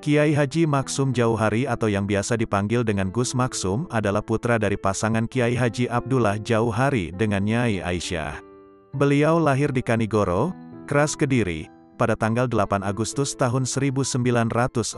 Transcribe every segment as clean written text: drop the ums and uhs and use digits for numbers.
Kiai Haji Maksum Jauhari atau yang biasa dipanggil dengan Gus Maksum adalah putra dari pasangan Kiai Haji Abdullah Jauhari dengan Nyai Aisyah. Beliau lahir di Kanigoro, Kras Kediri, pada tanggal 8 Agustus tahun 1944.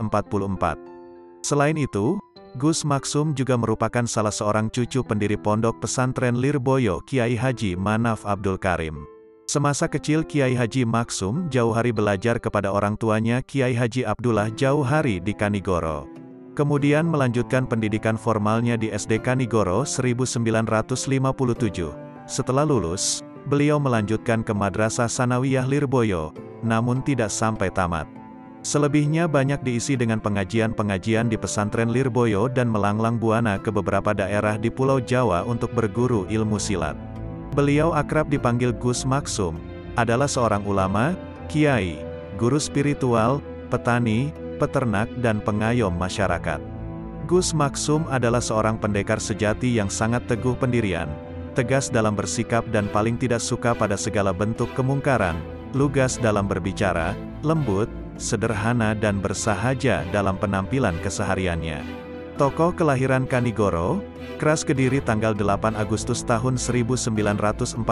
Selain itu, Gus Maksum juga merupakan salah seorang cucu pendiri Pondok Pesantren Lirboyo Kiai Haji Manaf Abdul Karim. Semasa kecil Kiai Haji Maksum Jauhari belajar kepada orang tuanya Kiai Haji Abdullah Jauhari di Kanigoro. Kemudian melanjutkan pendidikan formalnya di SD Kanigoro 1957. Setelah lulus, beliau melanjutkan ke Madrasah Sanawiyah Lirboyo, namun tidak sampai tamat. Selebihnya banyak diisi dengan pengajian-pengajian di pesantren Lirboyo dan melanglang buana ke beberapa daerah di Pulau Jawa untuk berguru ilmu silat. Beliau akrab dipanggil Gus Maksum, adalah seorang ulama, kiai, guru spiritual, petani, peternak dan pengayom masyarakat. Gus Maksum adalah seorang pendekar sejati yang sangat teguh pendirian, tegas dalam bersikap dan paling tidak suka pada segala bentuk kemungkaran, lugas dalam berbicara, lembut, sederhana dan bersahaja dalam penampilan kesehariannya. Tokoh kelahiran Kanigoro, Kras Kediri tanggal 8 Agustus tahun 1944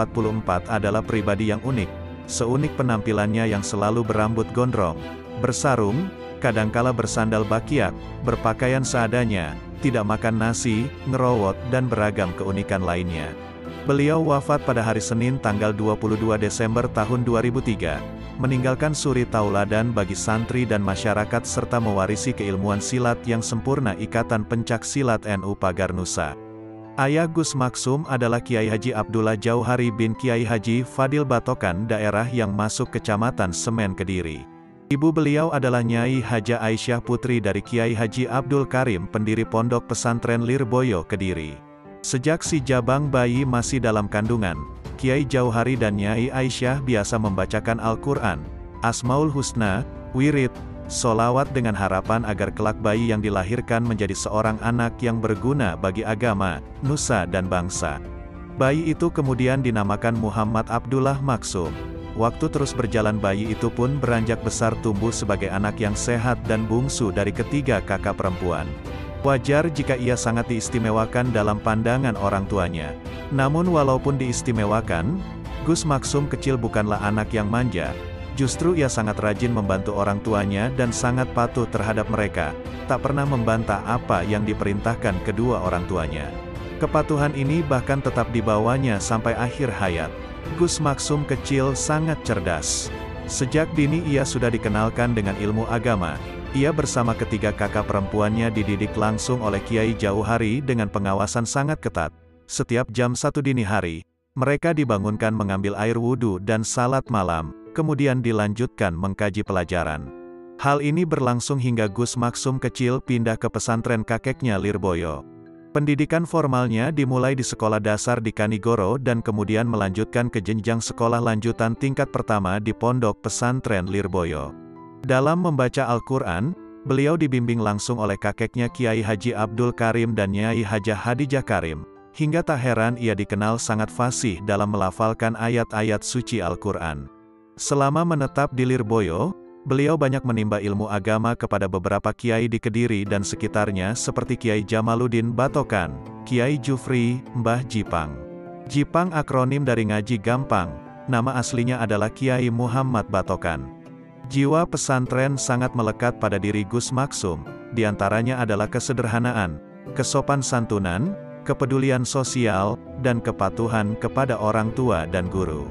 adalah pribadi yang unik. Seunik penampilannya yang selalu berambut gondrong, bersarung, kadangkala bersandal bakiak, berpakaian seadanya, tidak makan nasi, ngerowot dan beragam keunikan lainnya. Beliau wafat pada hari Senin tanggal 22 Desember tahun 2003. Meninggalkan suri tauladan bagi santri dan masyarakat serta mewarisi keilmuan silat yang sempurna Ikatan Pencak Silat NU Pagar Nusa. Ayah Gus Maksum adalah Kiai Haji Abdullah Jauhari bin Kiai Haji Fadil Batokan daerah yang masuk Kecamatan Semen Kediri. Ibu beliau adalah Nyai Haja Aisyah putri dari Kiai Haji Abdul Karim pendiri Pondok Pesantren Lirboyo Kediri. Sejak si jabang bayi masih dalam kandungan, Kiai Jauhari dan Nyai Aisyah biasa membacakan Al-Quran, Asmaul Husna, wirid, solawat dengan harapan agar kelak bayi yang dilahirkan menjadi seorang anak yang berguna bagi agama, nusa dan bangsa. Bayi itu kemudian dinamakan Muhammad Abdullah Maksum. Waktu terus berjalan bayi itu pun beranjak besar tumbuh sebagai anak yang sehat dan bungsu dari ketiga kakak perempuan. Wajar jika ia sangat diistimewakan dalam pandangan orang tuanya. Namun walaupun diistimewakan, Gus Maksum kecil bukanlah anak yang manja. Justru ia sangat rajin membantu orang tuanya dan sangat patuh terhadap mereka, tak pernah membantah apa yang diperintahkan kedua orang tuanya. Kepatuhan ini bahkan tetap dibawanya sampai akhir hayat. Gus Maksum kecil sangat cerdas. Sejak dini ia sudah dikenalkan dengan ilmu agama. Ia bersama ketiga kakak perempuannya dididik langsung oleh Kiai Jauhari dengan pengawasan sangat ketat. Setiap jam 1 dini hari, mereka dibangunkan mengambil air wudhu dan salat malam, kemudian dilanjutkan mengkaji pelajaran. Hal ini berlangsung hingga Gus Maksum kecil pindah ke pesantren kakeknya Lirboyo. Pendidikan formalnya dimulai di sekolah dasar di Kanigoro dan kemudian melanjutkan ke jenjang sekolah lanjutan tingkat pertama di Pondok Pesantren Lirboyo. Dalam membaca Al-Quran, beliau dibimbing langsung oleh kakeknya Kiai Haji Abdul Karim dan Nyai Hajah Hadijah Karim. Hingga tak heran ia dikenal sangat fasih dalam melafalkan ayat-ayat suci Al-Quran. Selama menetap di Lirboyo, beliau banyak menimba ilmu agama kepada beberapa kiai di Kediri dan sekitarnya seperti Kiai Jamaluddin Batokan, Kiai Jufri, Mbah Jipang. Jipang akronim dari Ngaji Gampang, nama aslinya adalah Kiai Muhammad Batokan. Jiwa pesantren sangat melekat pada diri Gus Maksum, diantaranya adalah kesederhanaan, kesopan santunan, kepedulian sosial, dan kepatuhan kepada orang tua dan guru.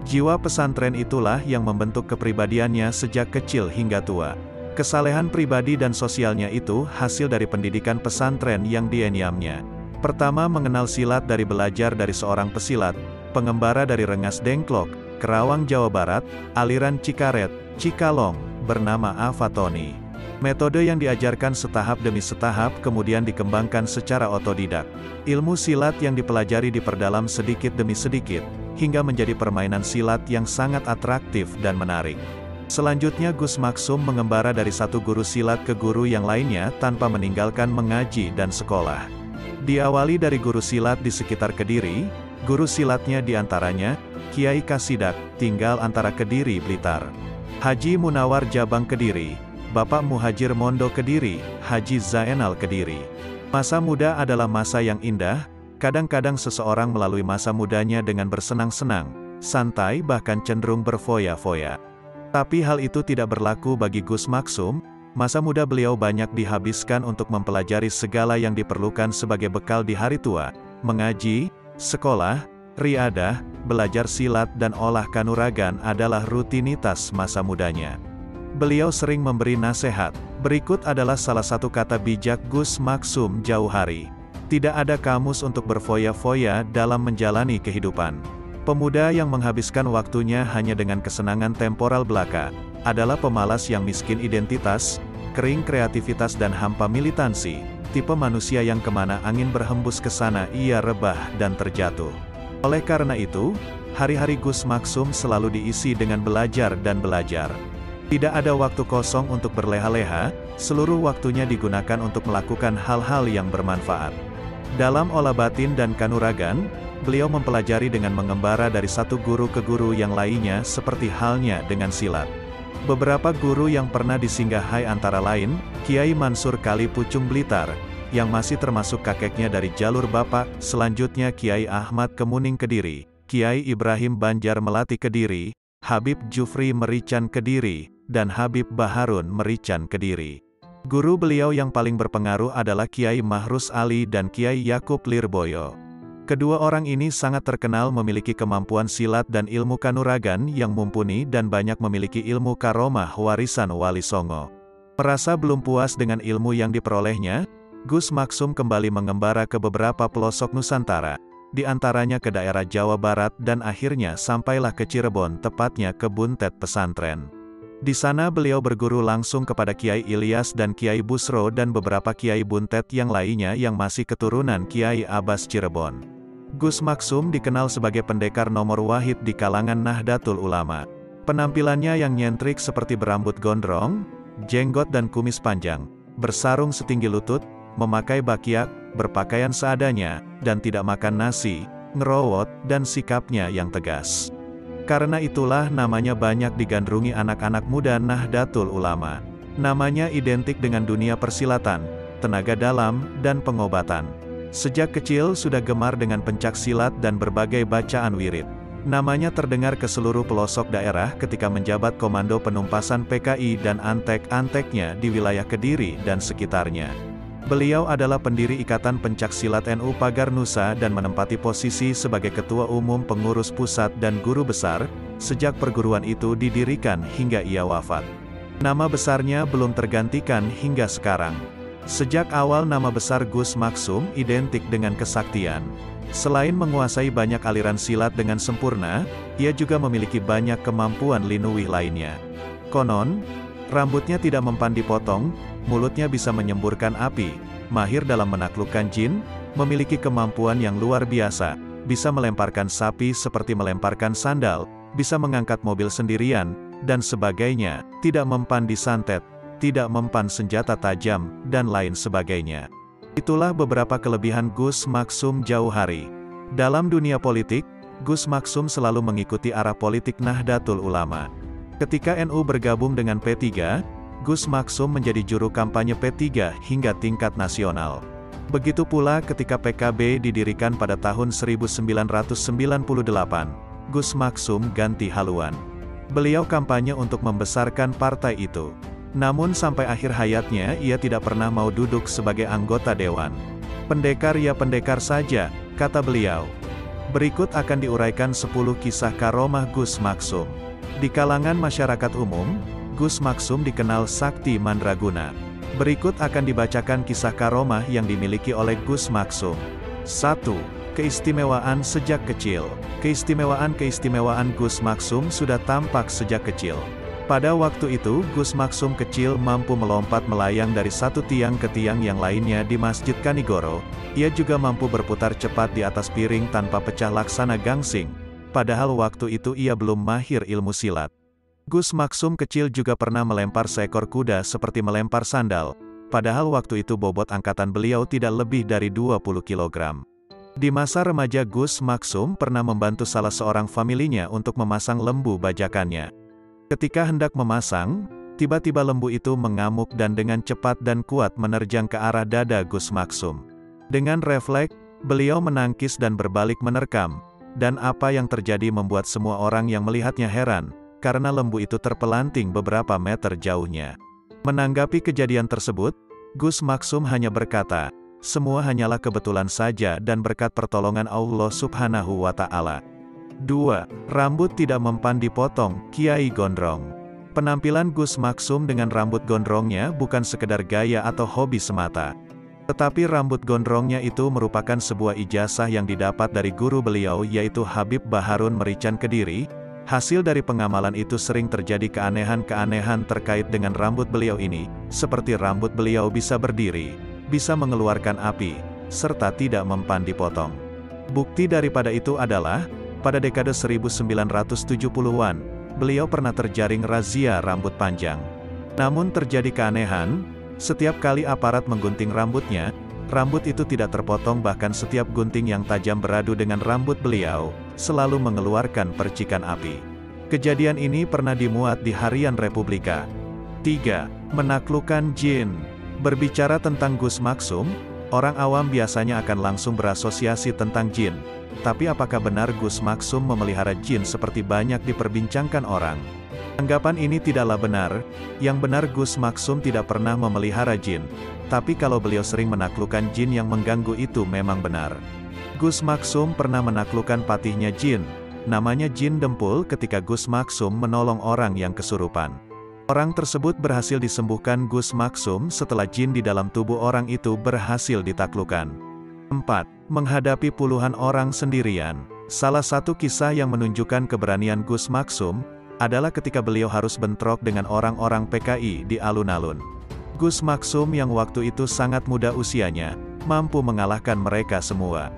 Jiwa pesantren itulah yang membentuk kepribadiannya sejak kecil hingga tua. Kesalehan pribadi dan sosialnya itu hasil dari pendidikan pesantren yang dienyamnya. Pertama mengenal silat dari belajar dari seorang pesilat, pengembara dari Rengas Dengklok, Kerawang Jawa Barat, aliran Cikaret, Cikalong, bernama Afatoni. Metode yang diajarkan setahap demi setahap kemudian dikembangkan secara otodidak. Ilmu silat yang dipelajari diperdalam sedikit demi sedikit, hingga menjadi permainan silat yang sangat atraktif dan menarik. Selanjutnya Gus Maksum mengembara dari satu guru silat ke guru yang lainnya tanpa meninggalkan mengaji dan sekolah. Diawali dari guru silat di sekitar Kediri, guru silatnya diantaranya, Kiai Kasidak, tinggal antara Kediri Blitar. Haji Munawar Jabang Kediri, Bapak Muhajir Mondo Kediri, Haji Zainal Kediri. Masa muda adalah masa yang indah, kadang-kadang seseorang melalui masa mudanya dengan bersenang-senang, santai bahkan cenderung berfoya-foya. Tapi hal itu tidak berlaku bagi Gus Maksum, masa muda beliau banyak dihabiskan untuk mempelajari segala yang diperlukan sebagai bekal di hari tua, mengaji, sekolah, riadah, belajar silat dan olah kanuragan adalah rutinitas masa mudanya. Beliau sering memberi nasihat. Berikut adalah salah satu kata bijak Gus Maksum Jauhari. Tidak ada kamus untuk berfoya-foya dalam menjalani kehidupan. Pemuda yang menghabiskan waktunya hanya dengan kesenangan temporal belaka, adalah pemalas yang miskin identitas, kering kreativitas dan hampa militansi, tipe manusia yang kemana angin berhembus ke sana ia rebah dan terjatuh. Oleh karena itu, hari-hari Gus Maksum selalu diisi dengan belajar dan belajar. Tidak ada waktu kosong untuk berleha-leha, seluruh waktunya digunakan untuk melakukan hal-hal yang bermanfaat. Dalam olah batin dan kanuragan, beliau mempelajari dengan mengembara dari satu guru ke guru yang lainnya seperti halnya dengan silat. Beberapa guru yang pernah disinggahai antara lain, Kiai Mansur Kali Pucung Blitar, yang masih termasuk kakeknya dari jalur bapak, selanjutnya Kiai Ahmad Kemuning Kediri, Kiai Ibrahim Banjar Melati Kediri, Habib Jufri Merican Kediri, dan Habib Baharun Merican Kediri. Guru beliau yang paling berpengaruh adalah Kiai Mahrus Ali dan Kiai Yakub Lirboyo. Kedua orang ini sangat terkenal memiliki kemampuan silat dan ilmu kanuragan yang mumpuni dan banyak memiliki ilmu karomah warisan Wali Songo. Merasa belum puas dengan ilmu yang diperolehnya, Gus Maksum kembali mengembara ke beberapa pelosok Nusantara, di antaranya ke daerah Jawa Barat dan akhirnya sampailah ke Cirebon, tepatnya ke Buntet Pesantren. Di sana beliau berguru langsung kepada Kiai Ilyas dan Kiai Busro dan beberapa Kiai Buntet yang lainnya yang masih keturunan Kiai Abbas Cirebon. Gus Maksum dikenal sebagai pendekar nomor wahid di kalangan Nahdlatul Ulama. Penampilannya yang nyentrik seperti berambut gondrong, jenggot dan kumis panjang, bersarung setinggi lutut, memakai bakyak, berpakaian seadanya, dan tidak makan nasi, ngerowot, dan sikapnya yang tegas. Karena itulah namanya banyak digandrungi anak-anak muda Nahdlatul Ulama. Namanya identik dengan dunia persilatan, tenaga dalam, dan pengobatan. Sejak kecil sudah gemar dengan pencak silat dan berbagai bacaan wirid. Namanya terdengar ke seluruh pelosok daerah ketika menjabat komando penumpasan PKI dan antek-anteknya di wilayah Kediri dan sekitarnya. Beliau adalah pendiri Ikatan Pencak Silat NU Pagar Nusa dan menempati posisi sebagai Ketua Umum Pengurus Pusat dan Guru Besar, sejak perguruan itu didirikan hingga ia wafat. Nama besarnya belum tergantikan hingga sekarang. Sejak awal nama besar Gus Maksum identik dengan kesaktian. Selain menguasai banyak aliran silat dengan sempurna, ia juga memiliki banyak kemampuan linuwih lainnya. Konon, rambutnya tidak mempan dipotong, mulutnya bisa menyemburkan api, mahir dalam menaklukkan jin, memiliki kemampuan yang luar biasa, bisa melemparkan sapi seperti melemparkan sandal, bisa mengangkat mobil sendirian, dan sebagainya, tidak mempan disantet, tidak mempan senjata tajam, dan lain sebagainya. Itulah beberapa kelebihan Gus Maksum Jauhari. Dalam dunia politik, Gus Maksum selalu mengikuti arah politik Nahdlatul Ulama. Ketika NU bergabung dengan P3, Gus Maksum menjadi juru kampanye P3 hingga tingkat nasional. Begitu pula ketika PKB didirikan pada tahun 1998, Gus Maksum ganti haluan. Beliau kampanye untuk membesarkan partai itu. Namun sampai akhir hayatnya ia tidak pernah mau duduk sebagai anggota dewan. Pendekar ya pendekar saja, kata beliau. Berikut akan diuraikan 10 kisah karomah Gus Maksum. Di kalangan masyarakat umum, Gus Maksum dikenal sakti mandraguna. Berikut akan dibacakan kisah karomah yang dimiliki oleh Gus Maksum. 1. Keistimewaan sejak kecil. Keistimewaan Gus Maksum sudah tampak sejak kecil. Pada waktu itu, Gus Maksum kecil mampu melompat melayang dari satu tiang ke tiang yang lainnya di Masjid Kanigoro. Ia juga mampu berputar cepat di atas piring tanpa pecah laksana gangsing. Padahal waktu itu ia belum mahir ilmu silat. Gus Maksum kecil juga pernah melempar seekor kuda seperti melempar sandal. Padahal waktu itu bobot angkatan beliau tidak lebih dari 20 kg. Di masa remaja Gus Maksum pernah membantu salah seorang familinya untuk memasang lembu bajakannya. Ketika hendak memasang, tiba-tiba lembu itu mengamuk dan dengan cepat dan kuat menerjang ke arah dada Gus Maksum. Dengan refleks, beliau menangkis dan berbalik menerkam. Dan apa yang terjadi membuat semua orang yang melihatnya heran, karena lembu itu terpelanting beberapa meter jauhnya. Menanggapi kejadian tersebut, Gus Maksum hanya berkata, "Semua hanyalah kebetulan saja dan berkat pertolongan Allah Subhanahu wa Ta'ala." 2. Rambut tidak mempan dipotong, Kiai Gondrong. Penampilan Gus Maksum dengan rambut gondrongnya bukan sekedar gaya atau hobi semata. Tetapi rambut gondrongnya itu merupakan sebuah ijazah yang didapat dari guru beliau yaitu Habib Baharun Merican Kediri. Hasil dari pengamalan itu sering terjadi keanehan-keanehan terkait dengan rambut beliau ini, seperti rambut beliau bisa berdiri, bisa mengeluarkan api, serta tidak mempan dipotong. Bukti daripada itu adalah, pada dekade 1970-an, beliau pernah terjaring razia rambut panjang. Namun terjadi keanehan, setiap kali aparat menggunting rambutnya, rambut itu tidak terpotong bahkan setiap gunting yang tajam beradu dengan rambut beliau, selalu mengeluarkan percikan api. Kejadian ini pernah dimuat di Harian Republika. 3. Menaklukkan jin. Berbicara tentang Gus Maksum, orang awam biasanya akan langsung berasosiasi tentang jin. Tapi apakah benar Gus Maksum memelihara jin seperti banyak diperbincangkan orang? Anggapan ini tidaklah benar. Yang benar Gus Maksum tidak pernah memelihara jin. Tapi kalau beliau sering menaklukkan jin yang mengganggu itu memang benar. Gus Maksum pernah menaklukkan patihnya jin, namanya Jin Dempul ketika Gus Maksum menolong orang yang kesurupan. Orang tersebut berhasil disembuhkan Gus Maksum setelah jin di dalam tubuh orang itu berhasil ditaklukkan. 4. Menghadapi puluhan orang sendirian. Salah satu kisah yang menunjukkan keberanian Gus Maksum, adalah ketika beliau harus bentrok dengan orang-orang PKI di alun-alun. Gus Maksum yang waktu itu sangat muda usianya, mampu mengalahkan mereka semua.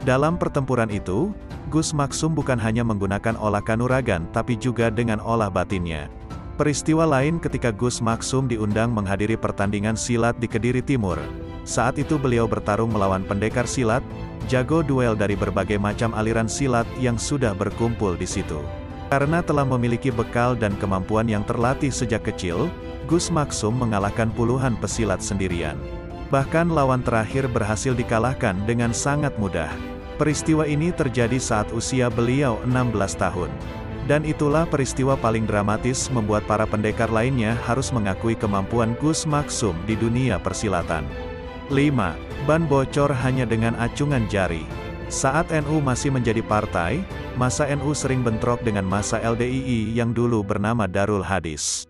Dalam pertempuran itu, Gus Maksum bukan hanya menggunakan olah kanuragan tapi juga dengan olah batinnya. Peristiwa lain ketika Gus Maksum diundang menghadiri pertandingan silat di Kediri Timur. Saat itu beliau bertarung melawan pendekar silat, jago duel dari berbagai macam aliran silat yang sudah berkumpul di situ. Karena telah memiliki bekal dan kemampuan yang terlatih sejak kecil, Gus Maksum mengalahkan puluhan pesilat sendirian. Bahkan lawan terakhir berhasil dikalahkan dengan sangat mudah. Peristiwa ini terjadi saat usia beliau 16 tahun. Dan itulah peristiwa paling dramatis membuat para pendekar lainnya harus mengakui kemampuan Gus Maksum di dunia persilatan. 5. Ban bocor hanya dengan acungan jari. Saat NU masih menjadi partai, masa NU sering bentrok dengan masa LDII yang dulu bernama Darul Hadis.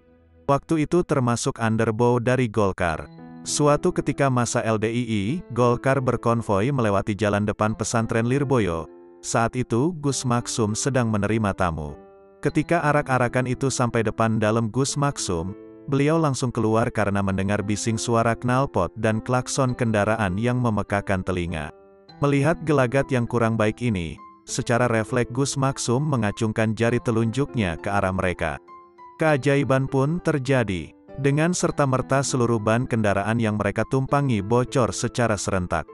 Waktu itu termasuk underbow dari Golkar. Suatu ketika masa LDII, Golkar berkonvoi melewati jalan depan pesantren Lirboyo. Saat itu, Gus Maksum sedang menerima tamu. Ketika arak-arakan itu sampai depan dalam Gus Maksum, beliau langsung keluar karena mendengar bising suara knalpot dan klakson kendaraan yang memekakan telinga. Melihat gelagat yang kurang baik ini, secara refleks Gus Maksum mengacungkan jari telunjuknya ke arah mereka. Keajaiban pun terjadi. Dengan serta-merta seluruh ban kendaraan yang mereka tumpangi bocor secara serentak.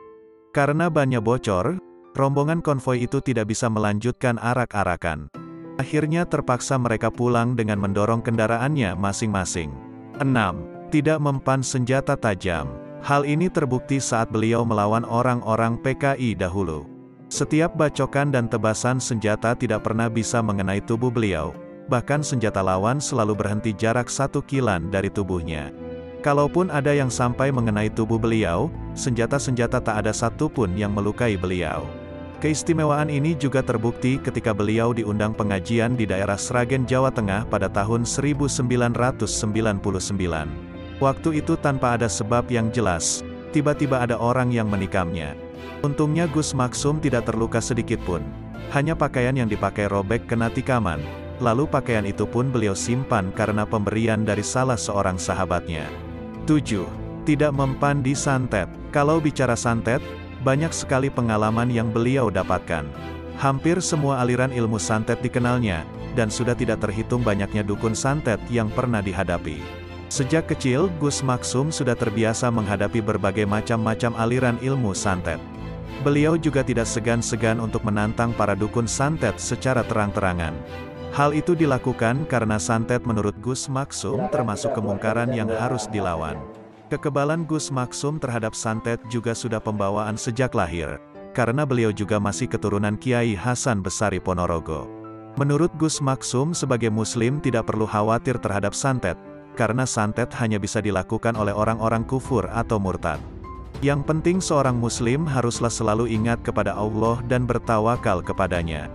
Karena bannya bocor, rombongan konvoi itu tidak bisa melanjutkan arak-arakan. Akhirnya terpaksa mereka pulang dengan mendorong kendaraannya masing-masing. 6. Tidak mempan senjata tajam. Hal ini terbukti saat beliau melawan orang-orang PKI dahulu. Setiap bacokan dan tebasan senjata tidak pernah bisa mengenai tubuh beliau. Bahkan senjata lawan selalu berhenti jarak 1 kilan dari tubuhnya. Kalaupun ada yang sampai mengenai tubuh beliau, senjata-senjata tak ada satupun yang melukai beliau. Keistimewaan ini juga terbukti ketika beliau diundang pengajian di daerah Sragen, Jawa Tengah pada tahun 1999. Waktu itu tanpa ada sebab yang jelas, tiba-tiba ada orang yang menikamnya. Untungnya Gus Maksum tidak terluka sedikitpun. Hanya pakaian yang dipakai robek kena tikaman. lalu pakaian itu pun beliau simpan karena pemberian dari salah seorang sahabatnya. 7. Tidak mempan di santet. Kalau bicara santet, banyak sekali pengalaman yang beliau dapatkan. Hampir semua aliran ilmu santet dikenalnya, dan sudah tidak terhitung banyaknya dukun santet yang pernah dihadapi. Sejak kecil, Gus Maksum sudah terbiasa menghadapi berbagai macam-macam aliran ilmu santet. Beliau juga tidak segan-segan untuk menantang para dukun santet secara terang-terangan. Hal itu dilakukan karena santet menurut Gus Maksum termasuk kemungkaran yang harus dilawan. Kekebalan Gus Maksum terhadap santet juga sudah pembawaan sejak lahir, karena beliau juga masih keturunan Kiai Hasan Besari Ponorogo. Menurut Gus Maksum sebagai muslim tidak perlu khawatir terhadap santet, karena santet hanya bisa dilakukan oleh orang-orang kufur atau murtad. Yang penting seorang muslim haruslah selalu ingat kepada Allah dan bertawakal kepadanya.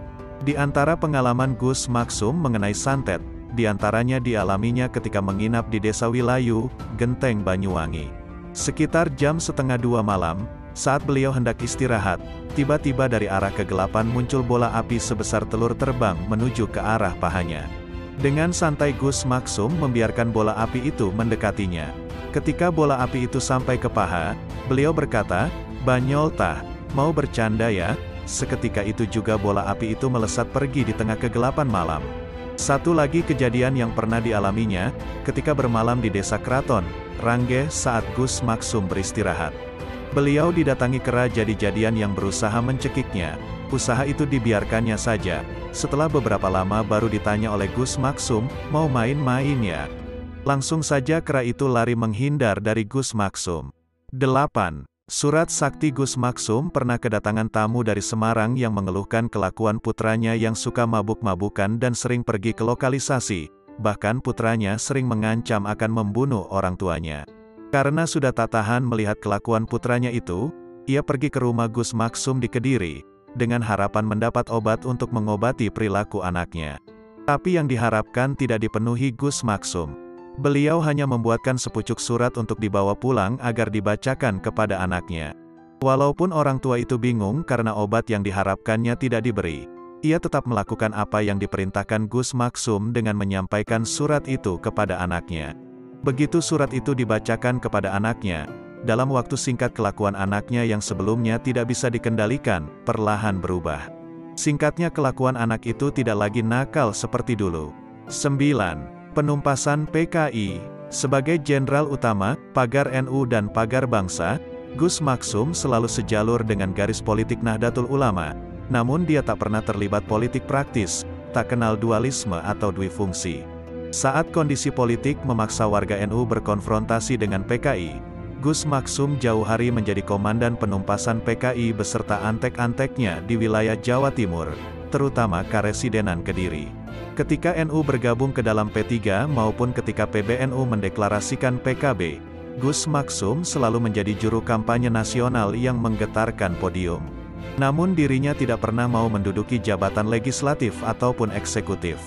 Di antara pengalaman Gus Maksum mengenai santet, di antaranya dialaminya ketika menginap di Desa Wilayu, Genteng, Banyuwangi. Sekitar jam 1:30 malam, saat beliau hendak istirahat, tiba-tiba dari arah kegelapan muncul bola api sebesar telur terbang menuju ke arah pahanya. Dengan santai Gus Maksum membiarkan bola api itu mendekatinya. Ketika bola api itu sampai ke paha, beliau berkata, "Banyol tah, mau bercanda ya?" Seketika itu juga bola api itu melesat pergi di tengah kegelapan malam. Satu lagi kejadian yang pernah dialaminya, ketika bermalam di Desa Kraton, Ranggeh saat Gus Maksum beristirahat. Beliau didatangi kera jadi-jadian yang berusaha mencekiknya. Usaha itu dibiarkannya saja. Setelah beberapa lama baru ditanya oleh Gus Maksum, "Mau main-main ya?" Langsung saja kera itu lari menghindar dari Gus Maksum. 8. Surat Sakti. Gus Maksum pernah kedatangan tamu dari Semarang yang mengeluhkan kelakuan putranya yang suka mabuk-mabukan dan sering pergi ke lokalisasi, bahkan putranya sering mengancam akan membunuh orang tuanya. Karena sudah tak tahan melihat kelakuan putranya itu, ia pergi ke rumah Gus Maksum di Kediri, dengan harapan mendapat obat untuk mengobati perilaku anaknya. Tapi yang diharapkan tidak dipenuhi Gus Maksum. Beliau hanya membuatkan sepucuk surat untuk dibawa pulang agar dibacakan kepada anaknya. Walaupun orang tua itu bingung karena obat yang diharapkannya tidak diberi, ia tetap melakukan apa yang diperintahkan Gus Maksum dengan menyampaikan surat itu kepada anaknya. Begitu surat itu dibacakan kepada anaknya, dalam waktu singkat kelakuan anaknya yang sebelumnya tidak bisa dikendalikan, perlahan berubah. Singkatnya kelakuan anak itu tidak lagi nakal seperti dulu. 9. Penumpasan PKI. Sebagai Jenderal Utama, Pagar NU dan Pagar Bangsa, Gus Maksum selalu sejalur dengan garis politik Nahdlatul Ulama, namun dia tak pernah terlibat politik praktis, tak kenal dualisme atau dwifungsi. Saat kondisi politik memaksa warga NU berkonfrontasi dengan PKI, Gus Maksum jauh hari menjadi komandan penumpasan PKI beserta antek-anteknya di wilayah Jawa Timur, terutama Karesidenan Kediri. Ketika NU bergabung ke dalam P3 maupun ketika PBNU mendeklarasikan PKB, Gus Maksum selalu menjadi juru kampanye nasional yang menggetarkan podium. Namun dirinya tidak pernah mau menduduki jabatan legislatif ataupun eksekutif.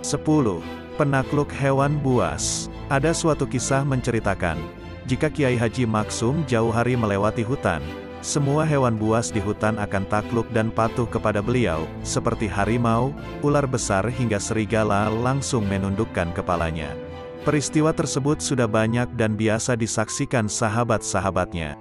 10. Penakluk hewan buas. Ada suatu kisah menceritakan, jika Kiai Haji Maksum jauh hari melewati hutan, semua hewan buas di hutan akan takluk dan patuh kepada beliau, seperti harimau, ular besar hingga serigala langsung menundukkan kepalanya. Peristiwa tersebut sudah banyak dan biasa disaksikan sahabat-sahabatnya.